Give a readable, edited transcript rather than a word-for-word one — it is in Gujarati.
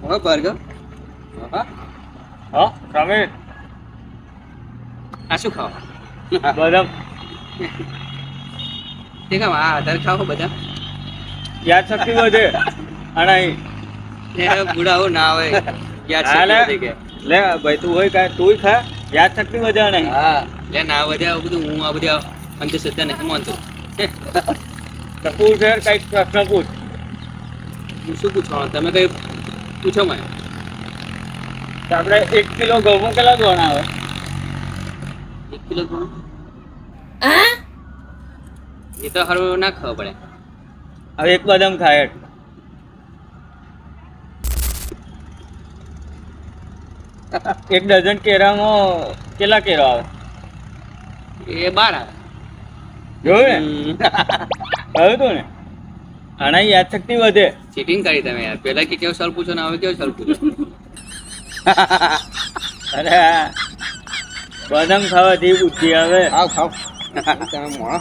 ઓ બર્ગર હા હા રમેશ આ શું ખાવ બદામ તે ખાવ આ આધાર ખાવ બધા યાદ શક્તિ વધે અને એ બુડાઓ ના આવે યાદ હા શક્તિ વધે કે લે ભાઈ તું હોય કાંઈ તુંય ખા યાદ શક્તિ વધે નહીં હા લે ના વધે આવું બધું હું આ બધા અંધશ્રદ્ધા નથી માનતો તું છે કઈક પ્રશ્ન પૂછ હું શું પૂછવાનું તમે કઈ પૂછો મને તો આપણે 1 કિલો ઘઉં કેટલા ધોવાના આવે 1 કિલો ઘઉં એ તો હારું ના ખાવા પડે હવે એક બદામ ખાય એક ડઝન કેરામાં કેટલા કેરા આવે એ 12 આવે જોયું ને કહ્યું તું ને આના યાદ શક્તિ વધે ચીટિંગ કરી તમે યાર પહેલા કે કેવો સવાલ પૂછો ને હવે કેવો સવાલ પૂછો અરે બદામ ખાવાથી બુદ્ધિ આવે ખાવ ખાવ તમે મોણો